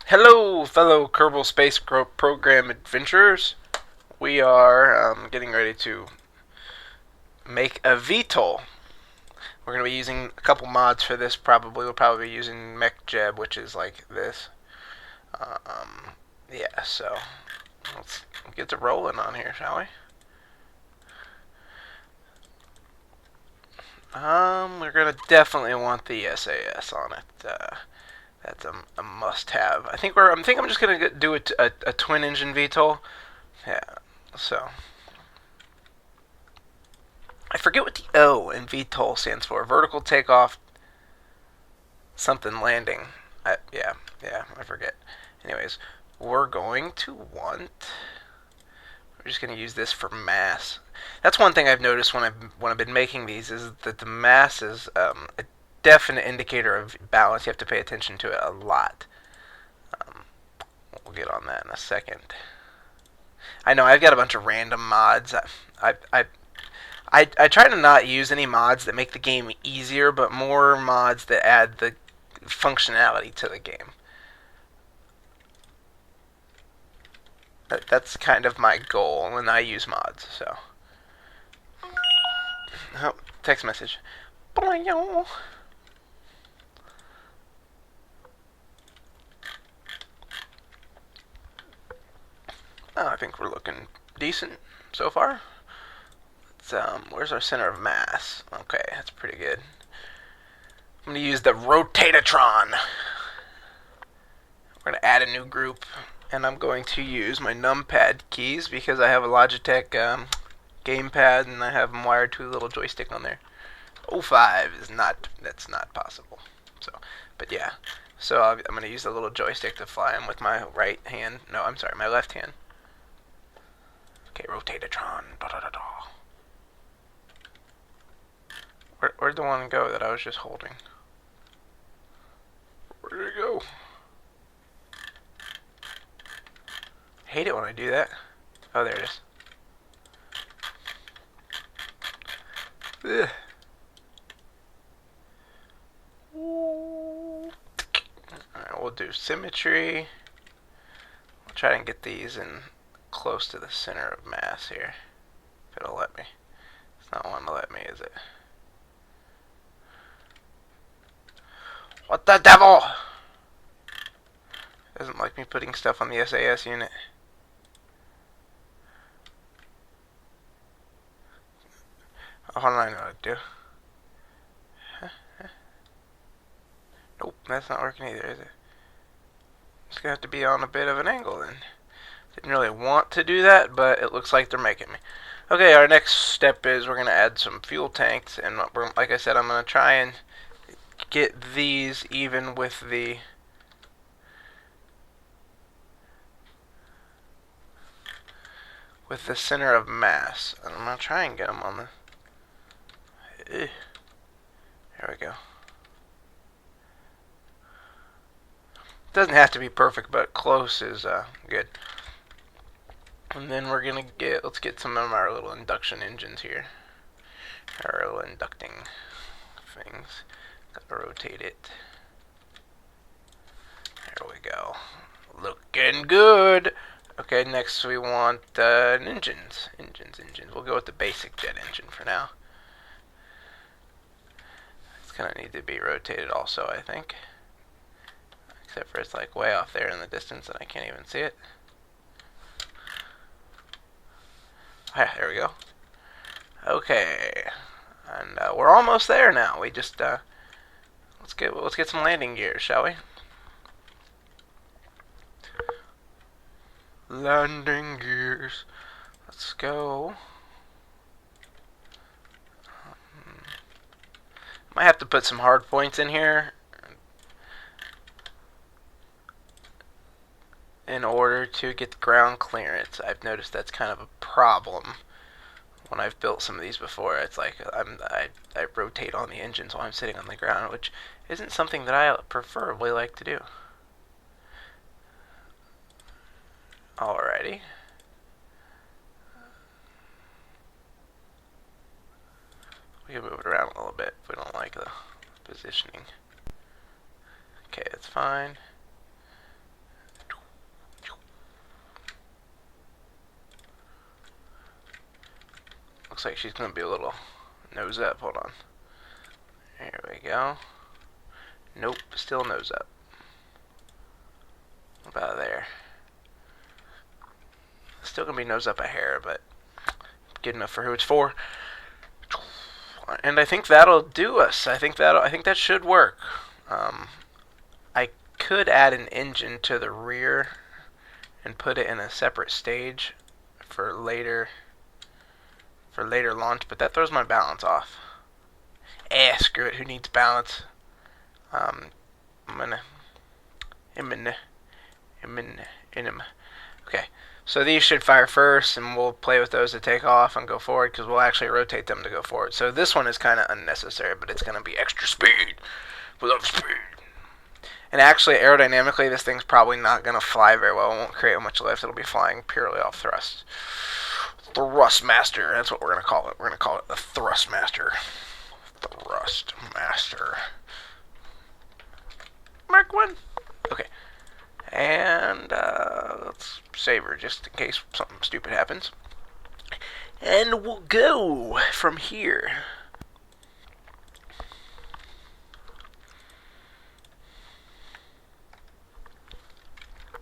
Hello, fellow Kerbal Space Program adventurers. We are getting ready to make a VTOL. We're going to be using a couple mods for this. We'll probably be using Jeb, which is like this. Yeah, so let's get to rolling on here, shall we? We're gonna definitely want the SAS on it. That's a must-have. I'm just gonna do a twin-engine VTOL. Yeah. So I forget what the O in VTOL stands for. Vertical takeoff, something landing. I forget. Anyways, we're going to want. We're just going to use this for mass. That's one thing I've noticed when I've been making these is that the mass is a definite indicator of balance. You have to pay attention to it a lot. Um, we'll get on that in a second. I know I've got a bunch of random mods. I try to not use any mods that make the game easier, but more mods that add the functionality to the game. That's kind of my goal when I use mods. So, oh, text message. Oh, I think we're looking decent so far. Where's our center of mass? Okay, that's pretty good. I'm going to use the Rotatatron. We're going to add a new group, and I'm going to use my numpad keys because I have a Logitech gamepad and I have them wired to a little joystick on there. 05 is not, that's not possible. So, but yeah. So I'm going to use the little joystick to fly them with my right hand. No, I'm sorry, my left hand. Okay, Rotatatron. Da, da, da, da. Where'd the one go that I was just holding? Where did it go? I hate it when I do that. Oh, there it is. Ugh. Alright, we'll do symmetry. We'll try and get these in close to the center of mass here. If it'll let me. It's not wanting to let me, is it? What the devil? Doesn't like me putting stuff on the SAS unit. Oh, hold on, I know what to do. Nope, that's not working either, is it? It's gonna have to be on a bit of an angle then. Didn't really want to do that, but it looks like they're making me. Okay, our next step is we're gonna add some fuel tanks, and like I said, I'm gonna try and get these even with the center of mass. And I'm gonna try and get them on the. There we go. Doesn't have to be perfect, but close is good. And then let's get some of our little induction engines here. Our little inducting things. Gotta rotate it. There we go. Looking good. Okay, next we want engines. Engines. We'll go with the basic jet engine for now. It's gonna need to be rotated also, I think. Except for it's like way off there in the distance and I can't even see it. Ah, there we go. Okay, and we're almost there now. We just let's get some landing gears, shall we? Landing gears. Let's go. Might have to put some hard points in here in order to get the ground clearance. I've noticed that's kind of a problem when I've built some of these before. It's like I rotate on the engines while I'm sitting on the ground, which isn't something that I preferably like to do. Alrighty. We can move it around a little bit if we don't like the positioning. Okay, that's fine. Looks like she's going to be a little nose up. Hold on. There we go. Nope, still nose up. About there. Still going to be nose up a hair, but good enough for who it's for. And I think that'll do us. I think that should work. I could add an engine to the rear and put it in a separate stage for later launch, but that throws my balance off. Screw it. Who needs balance? Okay, so these should fire first, and we'll play with those to take off and go forward, because we'll actually rotate them to go forward. So this one is kind of unnecessary, but it's going to be extra speed. We love speed. And actually, aerodynamically, this thing's probably not going to fly very well. It won't create much lift. It'll be flying purely off thrust. Thrustmaster. That's what we're going to call it. We're going to call it the Thrustmaster. Thrustmaster. Mark 1. Okay. And let's save her just in case something stupid happens. And we'll go from here.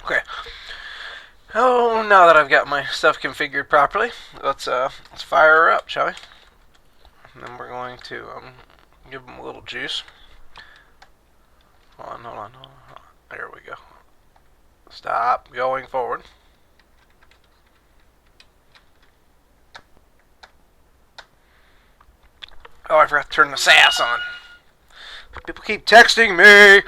Okay. Oh, now that I've got my stuff configured properly, let's fire her up, shall we? And then we're going to give them a little juice. Hold on. There we go. Stop going forward. Oh, I forgot to turn the SAS on. People keep texting me.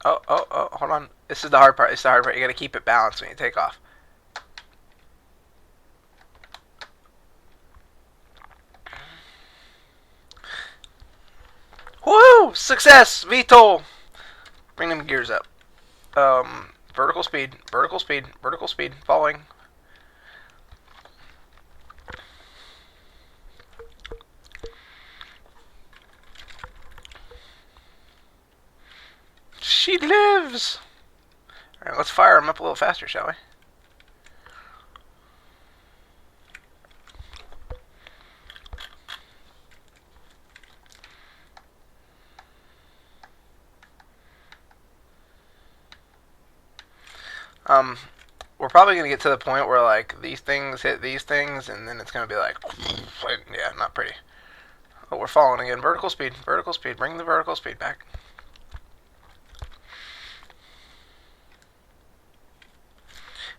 Oh, hold on. This is the hard part. You gotta keep it balanced when you take off. Woo! Success! VTOL! Bring them gears up. Vertical speed, falling. She lives! Alright, let's fire them up a little faster, shall we? We're probably going to get to the point where, like, these things hit these things, and then it's going to be like, yeah, not pretty. Oh, we're falling again. Vertical speed. Bring the vertical speed back.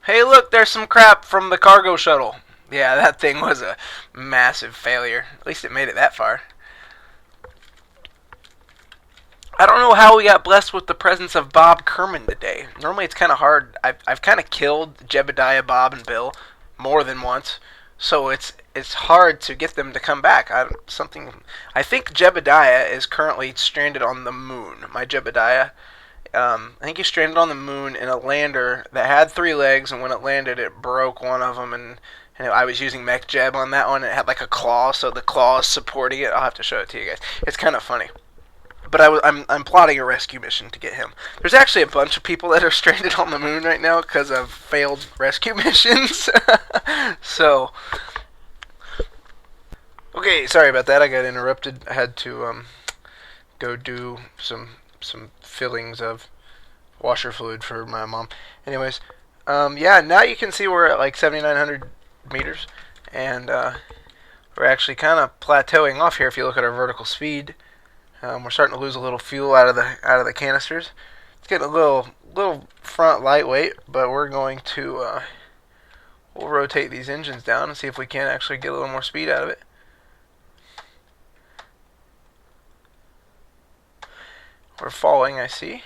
Hey, look, there's some crap from the cargo shuttle. Yeah, that thing was a massive failure. At least it made it that far. I don't know how we got blessed with the presence of Bob Kerman today. Normally it's kind of hard. I've kind of killed Jebediah, Bob, and Bill more than once, so it's hard to get them to come back. I think Jebediah is currently stranded on the moon. My Jebediah. I think he's stranded on the moon in a lander that had 3 legs, and when it landed, it broke one of them, and I was using Mech Jeb on that one, and it had like a claw, so the claw is supporting it. I'll have to show it to you guys. It's kind of funny. But I'm plotting a rescue mission to get him. There's actually a bunch of people that are stranded on the moon right now because of failed rescue missions. So, okay, sorry about that. I got interrupted. I had to go do some fillings of washer fluid for my mom. Anyways, yeah, now you can see we're at like 7,900 meters, and we're actually kind of plateauing off here. If you look at our vertical speed. We're starting to lose a little fuel out of the canisters. It's getting a little front lightweight, but we're going to we'll rotate these engines down and see if we can actually get a little more speed out of it. We're falling, I see.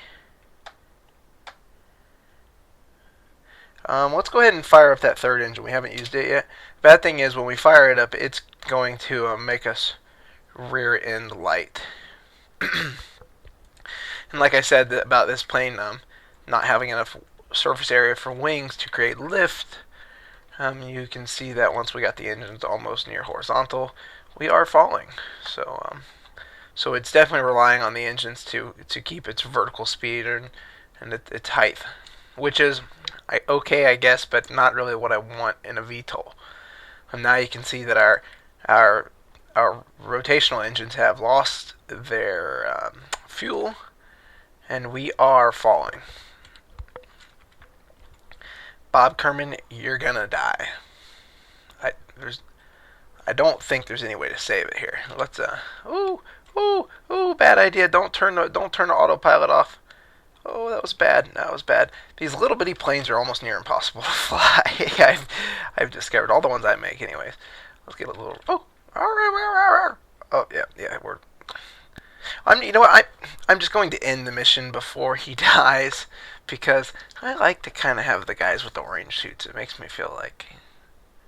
Let's go ahead and fire up that third engine. We haven't used it yet. Bad thing is when we fire it up, it's going to make us rear end light. And like I said about this plane not having enough surface area for wings to create lift, you can see that once we got the engines almost near horizontal, we are falling. So it's definitely relying on the engines to keep its vertical speed and its height, which is okay, I guess, but not really what I want in a VTOL. And now you can see that our our rotational engines have lost their fuel, and we are falling. Bob Kerman, you're gonna die. I there's I don't think there's any way to save it here. Let's bad idea. Don't turn the autopilot off. Oh, that was bad. That was bad. These little bitty planes are almost near impossible to fly. I've discovered all the ones I make, anyways. Let's get a little. Oh yeah. You know what? I'm just going to end the mission before he dies because I like to kind of have the guys with the orange suits. It makes me feel like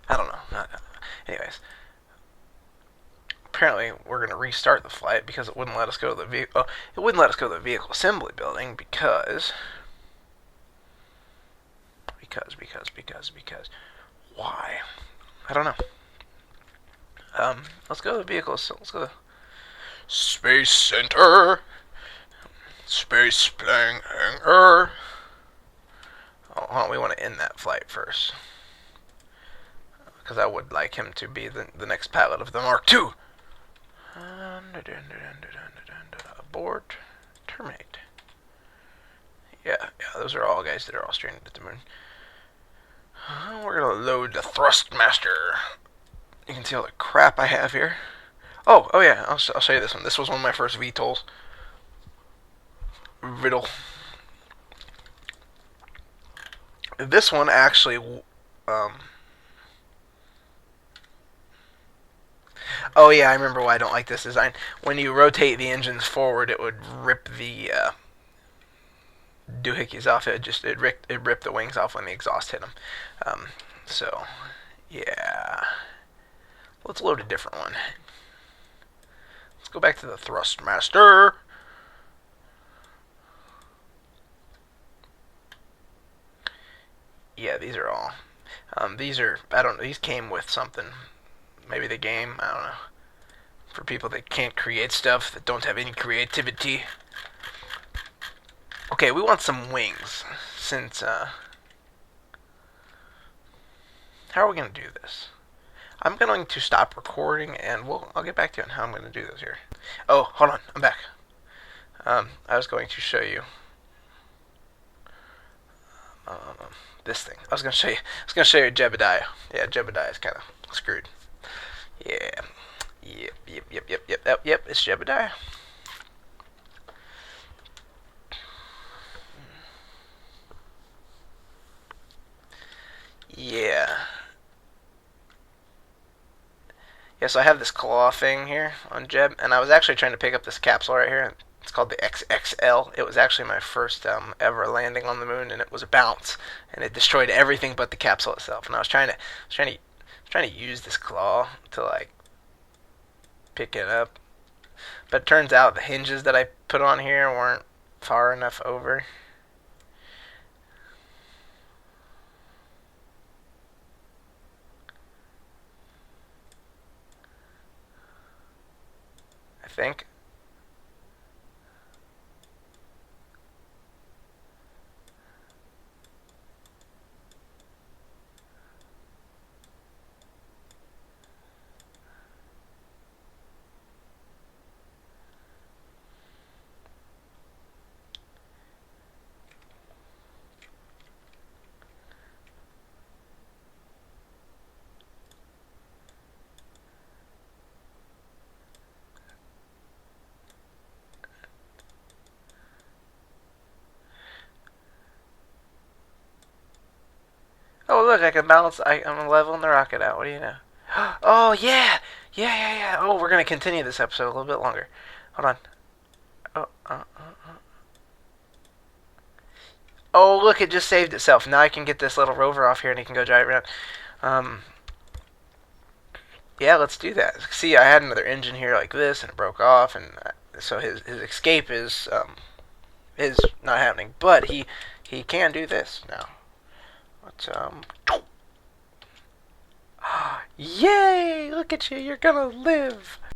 I don't know. Anyways, apparently we're going to restart the flight because it wouldn't let us go to the vehicle. It wouldn't let us go to the vehicle assembly building because why? I don't know. Let's go to the vehicle. Let's go to Space Center. Space plane hangar. Oh, hold on, we want to end that flight first because I would like him to be the next pilot of the Mark II. Abort. Terminate. Yeah, those are all guys that are all stranded at the moon. We're going to load the Thrustmaster. You can see all the crap I have here. Oh yeah, I'll show you this one. This was one of my first VTOLs. Riddle. This one actually, oh yeah, I remember why I don't like this design. When you rotate the engines forward, it would rip the doohickeys off. It ripped the wings off when the exhaust hit them. So yeah, let's load a different one. Let's go back to the Thrustmaster. Yeah, these are all. These came with something. Maybe the game, I don't know. For people that can't create stuff, that don't have any creativity. Okay, we want some wings. Since, how are we going to do this? I'm going to stop recording, and I'll get back to you on how I'm going to do this here. Oh, hold on, I'm back. I was going to show you this thing. I was going to show you Jebediah. Yeah, Jebediah is kind of screwed. Yeah. Yep, it's Jebediah. Yeah. So I have this claw thing here on Jeb, and I was actually trying to pick up this capsule right here. It's called the XXL. It was actually my first ever landing on the moon, and it was a bounce, and it destroyed everything but the capsule itself. And I was trying to use this claw to like pick it up, but it turns out the hinges that I put on here weren't far enough over. I think. Oh look, I can balance. I'm leveling the rocket out. What do you know? Oh yeah. Oh, we're gonna continue this episode a little bit longer. Hold on. Oh look, it just saved itself. Now I can get this little rover off here and he can go drive around. Yeah, let's do that. See, I had another engine here like this, and it broke off, and so his escape is not happening. But he can do this now. Let's Yay! Look at you. You're gonna live.